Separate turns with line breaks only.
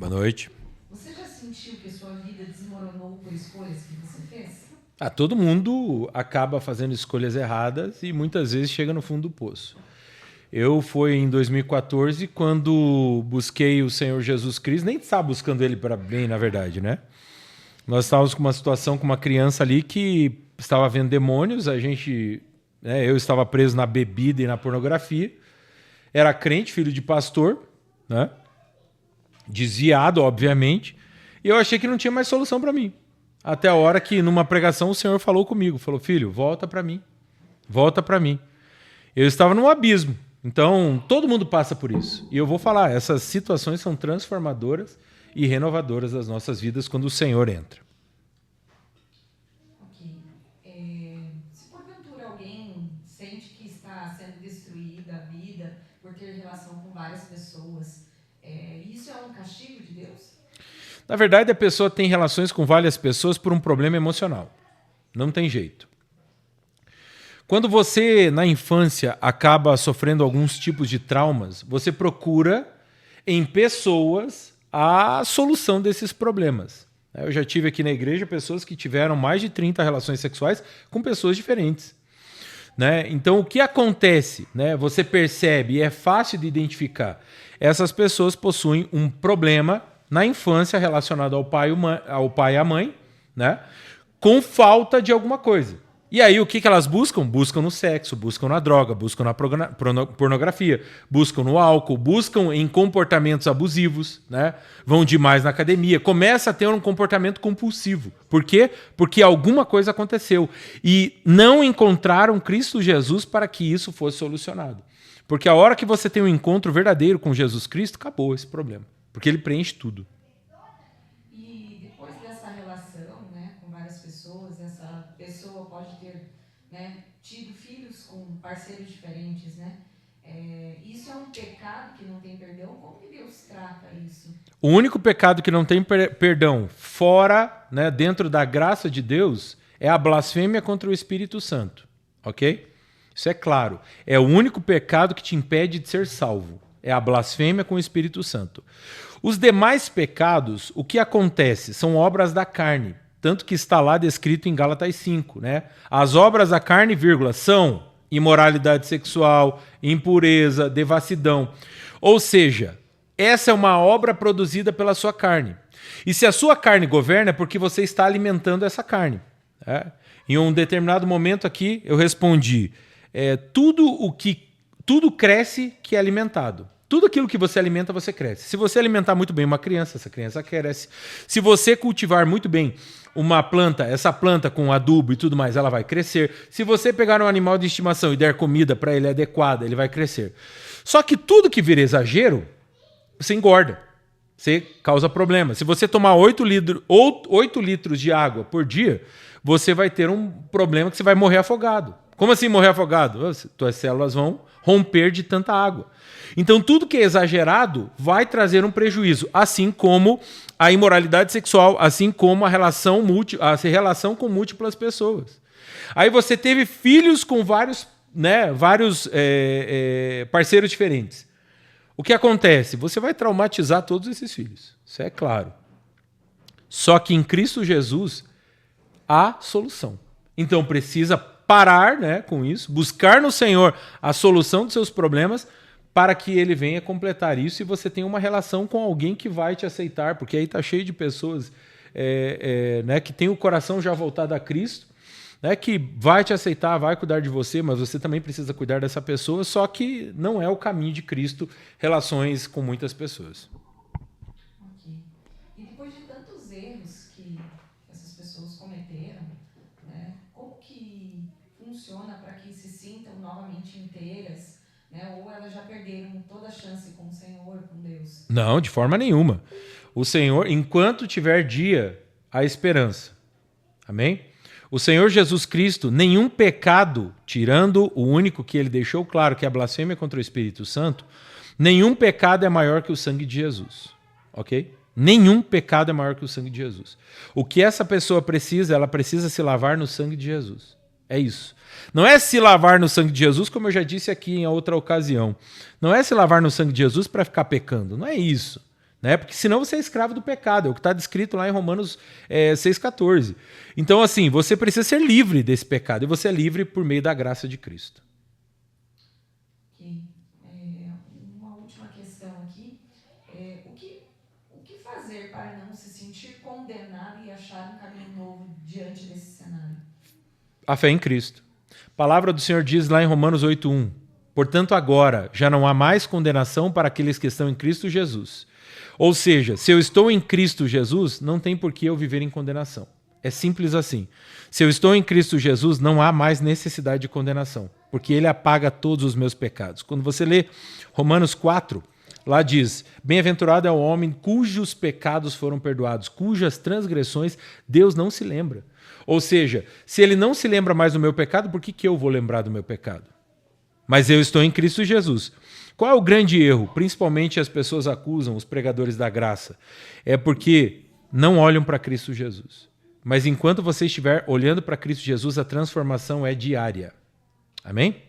Boa noite.
Você já sentiu que sua vida desmoronou por escolhas que você fez?
Todo mundo acaba fazendo escolhas erradas e muitas vezes chega no fundo do poço. Eu fui em 2014 quando busquei o Senhor Jesus Cristo, nem estava buscando ele para bem, na verdade, né? Nós estávamos com uma situação com uma criança ali que estava vendo demônios, eu estava preso na bebida e na pornografia, era crente, filho de pastor, né? Desviado, obviamente, e eu achei que não tinha mais solução para mim. Até a hora que, numa pregação, o Senhor falou comigo, falou, filho, volta para mim, volta para mim. Eu estava num abismo, então todo mundo passa por isso. E eu vou falar, essas situações são transformadoras e renovadoras das nossas vidas quando o Senhor entra.
Ok. Se porventura alguém sente que está sendo destruída a vida por ter relação com várias pessoas, isso é um castigo de Deus?
Na verdade, a pessoa tem relações com várias pessoas por um problema emocional. Não tem jeito. Quando você, na infância, acaba sofrendo alguns tipos de traumas, você procura em pessoas a solução desses problemas. Eu já tive aqui na igreja pessoas que tiveram mais de 30 relações sexuais com pessoas diferentes. Então, o que acontece? Você percebe, e é fácil de identificar, essas pessoas possuem um problema na infância relacionado ao pai e à mãe, com falta de alguma coisa. E aí, o que elas buscam? Buscam no sexo, buscam na droga, buscam na pornografia, buscam no álcool, buscam em comportamentos abusivos, vão demais na academia, começa a ter um comportamento compulsivo. Por quê? Porque alguma coisa aconteceu. E não encontraram Cristo Jesus para que isso fosse solucionado. Porque a hora que você tem um encontro verdadeiro com Jesus Cristo, acabou esse problema. Porque ele preenche tudo.
E depois dessa relação, com várias pessoas, essa pessoa pode ter, tido filhos com parceiros diferentes, isso é um pecado que não tem perdão? Como que Deus trata isso?
O único pecado que não tem perdão fora, dentro da graça de Deus, é a blasfêmia contra o Espírito Santo. Ok? Isso é claro. É o único pecado que te impede de ser salvo. É a blasfêmia com o Espírito Santo. Os demais pecados, o que acontece? São obras da carne. Tanto que está lá descrito em Gálatas 5. As obras da carne, são imoralidade sexual, impureza, devassidão. Ou seja, essa é uma obra produzida pela sua carne. E se a sua carne governa, é porque você está alimentando essa carne. Em um determinado momento aqui, eu respondi, tudo cresce que é alimentado. Tudo aquilo que você alimenta, você cresce. Se você alimentar muito bem uma criança, essa criança cresce. Se você cultivar muito bem uma planta, essa planta com adubo e tudo mais, ela vai crescer. Se você pegar um animal de estimação e der comida para ele adequada, ele vai crescer. Só que tudo que vira exagero, você engorda. Você causa problema. Se você tomar 8 litros de água por dia, você vai ter um problema que você vai morrer afogado. Como assim morrer afogado? Tuas células vão romper de tanta água. Então, tudo que é exagerado vai trazer um prejuízo, assim como a imoralidade sexual, assim como a relação com múltiplas pessoas. Aí você teve filhos com vários parceiros diferentes. O que acontece? Você vai traumatizar todos esses filhos. Isso é claro. Só que em Cristo Jesus há solução. Então, precisa parar com isso, buscar no Senhor a solução dos seus problemas para que ele venha completar isso e você tenha uma relação com alguém que vai te aceitar, porque aí está cheio de pessoas que tem o coração já voltado a Cristo, que vai te aceitar, vai cuidar de você, mas você também precisa cuidar dessa pessoa, só que não é o caminho de Cristo, relações com muitas pessoas.
Ok. E depois de tantos erros que essas pessoas cometeram, como que funciona para que se sintam novamente inteiras, ou elas já perderam toda a chance com o Senhor, com Deus?
Não, de forma nenhuma. O Senhor, enquanto tiver dia, há esperança. Amém? O Senhor Jesus Cristo, nenhum pecado, tirando o único que ele deixou claro, que é a blasfêmia contra o Espírito Santo, nenhum pecado é maior que o sangue de Jesus. Ok? Nenhum pecado é maior que o sangue de Jesus. O que essa pessoa precisa, ela precisa se lavar no sangue de Jesus. É isso. Não é se lavar no sangue de Jesus, como eu já disse aqui em outra ocasião. Não é se lavar no sangue de Jesus para ficar pecando. Não é isso. né? Porque senão você é escravo do pecado, é o que está descrito lá em Romanos 6,14. Então, assim, você precisa ser livre desse pecado, e você é livre por meio da graça de Cristo.
Ok. Uma última questão aqui. O que fazer para não se sentir condenado e achar um caminho novo diante desse cenário?
A fé em Cristo. A palavra do Senhor diz lá em Romanos 8,1: portanto, agora já não há mais condenação para aqueles que estão em Cristo Jesus. Ou seja, se eu estou em Cristo Jesus, não tem por que eu viver em condenação. É simples assim. Se eu estou em Cristo Jesus, não há mais necessidade de condenação, porque Ele apaga todos os meus pecados. Quando você lê Romanos 4, lá diz: bem-aventurado é o homem cujos pecados foram perdoados, cujas transgressões Deus não se lembra. Ou seja, se Ele não se lembra mais do meu pecado, por que eu vou lembrar do meu pecado? Mas eu estou em Cristo Jesus. Qual é o grande erro? Principalmente as pessoas acusam os pregadores da graça. É porque não olham para Cristo Jesus. Mas enquanto você estiver olhando para Cristo Jesus, a transformação é diária. Amém?